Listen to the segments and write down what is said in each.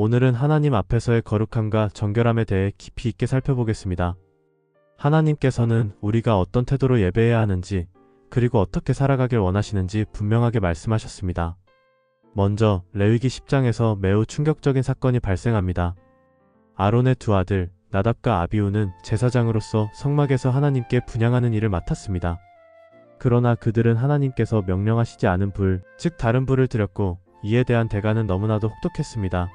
오늘은 하나님 앞에서의 거룩함과 정결함에 대해 깊이 있게 살펴보겠습니다. 하나님께서는 우리가 어떤 태도로 예배해야 하는지, 그리고 어떻게 살아가길 원하시는지 분명하게 말씀하셨습니다. 먼저 레위기 10장에서 매우 충격적인 사건이 발생합니다. 아론의 두 아들 나답과 아비후는 제사장으로서 성막에서 하나님께 분향하는 일을 맡았습니다. 그러나 그들은 하나님께서 명령하시지 않은 불, 즉 다른 불을 드렸고 이에 대한 대가는 너무나도 혹독했습니다.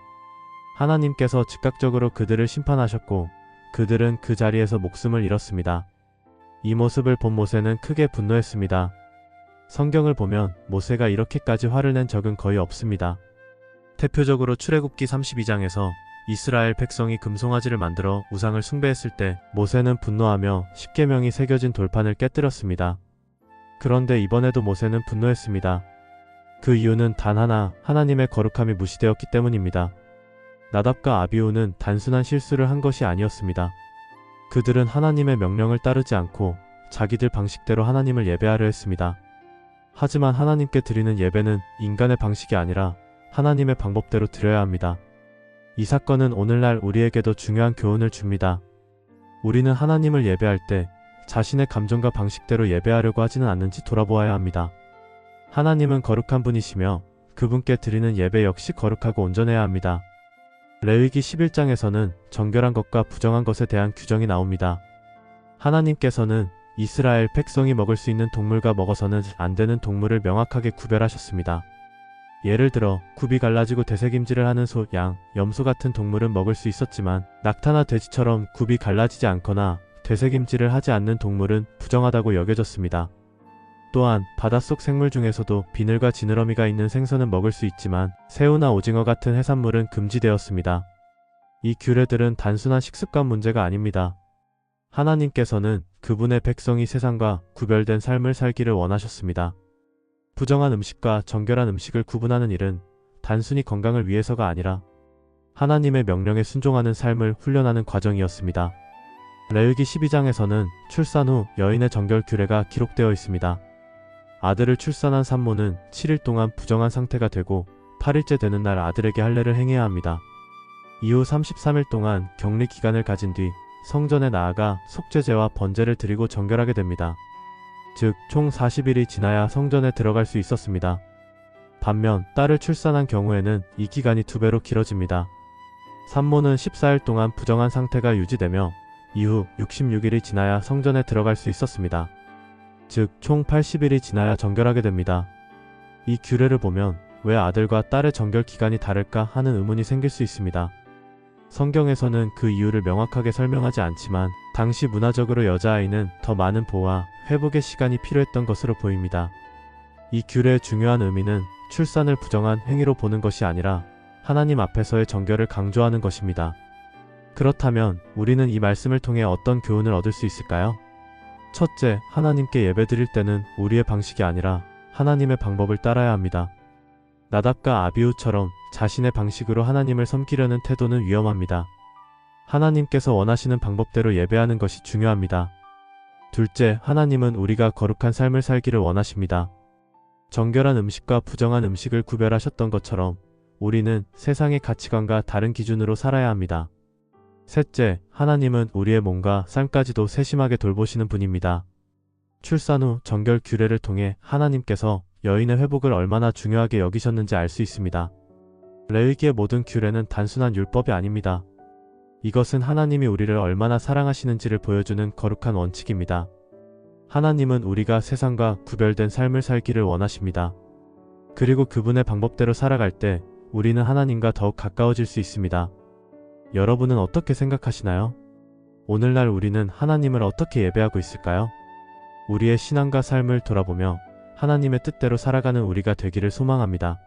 하나님께서 즉각적으로 그들을 심판하셨고 그들은 그 자리에서 목숨을 잃었습니다. 이 모습을 본 모세는 크게 분노했습니다. 성경을 보면 모세가 이렇게까지 화를 낸 적은 거의 없습니다. 대표적으로 출애굽기 32장에서 이스라엘 백성이 금송아지를 만들어 우상을 숭배했을 때 모세는 분노하며 십계명이 새겨진 돌판을 깨뜨렸습니다. 그런데 이번에도 모세는 분노했습니다. 그 이유는 단 하나, 하나님의 거룩함이 무시되었기 때문입니다. 나답과 아비후는 단순한 실수를 한 것이 아니었습니다. 그들은 하나님의 명령을 따르지 않고 자기들 방식대로 하나님을 예배하려 했습니다. 하지만 하나님께 드리는 예배는 인간의 방식이 아니라 하나님의 방법대로 드려야 합니다. 이 사건은 오늘날 우리에게도 중요한 교훈을 줍니다. 우리는 하나님을 예배할 때 자신의 감정과 방식대로 예배하려고 하지는 않는지 돌아보아야 합니다. 하나님은 거룩한 분이시며 그분께 드리는 예배 역시 거룩하고 온전해야 합니다. 레위기 11장에서는 정결한 것과 부정한 것에 대한 규정이 나옵니다. 하나님께서는 이스라엘 백성이 먹을 수 있는 동물과 먹어서는 안 되는 동물을 명확하게 구별하셨습니다. 예를 들어 굽이 갈라지고 되새김질을 하는 소, 양, 염소 같은 동물은 먹을 수 있었지만 낙타나 돼지처럼 굽이 갈라지지 않거나 되새김질을 하지 않는 동물은 부정하다고 여겨졌습니다. 또한 바닷속 생물 중에서도 비늘과 지느러미가 있는 생선은 먹을 수 있지만 새우나 오징어 같은 해산물은 금지되었습니다. 이 규례들은 단순한 식습관 문제가 아닙니다. 하나님께서는 그분의 백성이 세상과 구별된 삶을 살기를 원하셨습니다. 부정한 음식과 정결한 음식을 구분하는 일은 단순히 건강을 위해서가 아니라 하나님의 명령에 순종하는 삶을 훈련하는 과정이었습니다. 레위기 12장에서는 출산 후 여인의 정결 규례가 기록되어 있습니다. 아들을 출산한 산모는 7일 동안 부정한 상태가 되고 8일째 되는 날 아들에게 할례를 행해야 합니다. 이후 33일 동안 격리 기간을 가진 뒤 성전에 나아가 속죄제와 번제를 드리고 정결하게 됩니다. 즉 총 40일이 지나야 성전에 들어갈 수 있었습니다. 반면 딸을 출산한 경우에는 이 기간이 2배로 길어집니다. 산모는 14일 동안 부정한 상태가 유지되며 이후 66일이 지나야 성전에 들어갈 수 있었습니다. 즉 총 80일이 지나야 정결하게 됩니다. 이 규례를 보면 왜 아들과 딸의 정결 기간이 다를까 하는 의문이 생길 수 있습니다. 성경에서는 그 이유를 명확하게 설명하지 않지만 당시 문화적으로 여자아이는 더 많은 보호와 회복의 시간이 필요했던 것으로 보입니다. 이 규례의 중요한 의미는 출산을 부정한 행위로 보는 것이 아니라 하나님 앞에서의 정결을 강조하는 것입니다. 그렇다면 우리는 이 말씀을 통해 어떤 교훈을 얻을 수 있을까요? 첫째, 하나님께 예배드릴 때는 우리의 방식이 아니라 하나님의 방법을 따라야 합니다. 나답과 아비후처럼 자신의 방식으로 하나님을 섬기려는 태도는 위험합니다. 하나님께서 원하시는 방법대로 예배하는 것이 중요합니다. 둘째, 하나님은 우리가 거룩한 삶을 살기를 원하십니다. 정결한 음식과 부정한 음식을 구별하셨던 것처럼 우리는 세상의 가치관과 다른 기준으로 살아야 합니다. 셋째, 하나님은 우리의 몸과 삶까지도 세심하게 돌보시는 분입니다. 출산 후 정결 규례를 통해 하나님께서 여인의 회복을 얼마나 중요하게 여기셨는지 알 수 있습니다. 레위기의 모든 규례는 단순한 율법이 아닙니다. 이것은 하나님이 우리를 얼마나 사랑하시는지를 보여주는 거룩한 원칙입니다. 하나님은 우리가 세상과 구별된 삶을 살기를 원하십니다. 그리고 그분의 방법대로 살아갈 때 우리는 하나님과 더욱 가까워질 수 있습니다. 여러분은 어떻게 생각하시나요? 오늘날 우리는 하나님을 어떻게 예배하고 있을까요? 우리의 신앙과 삶을 돌아보며 하나님의 뜻대로 살아가는 우리가 되기를 소망합니다.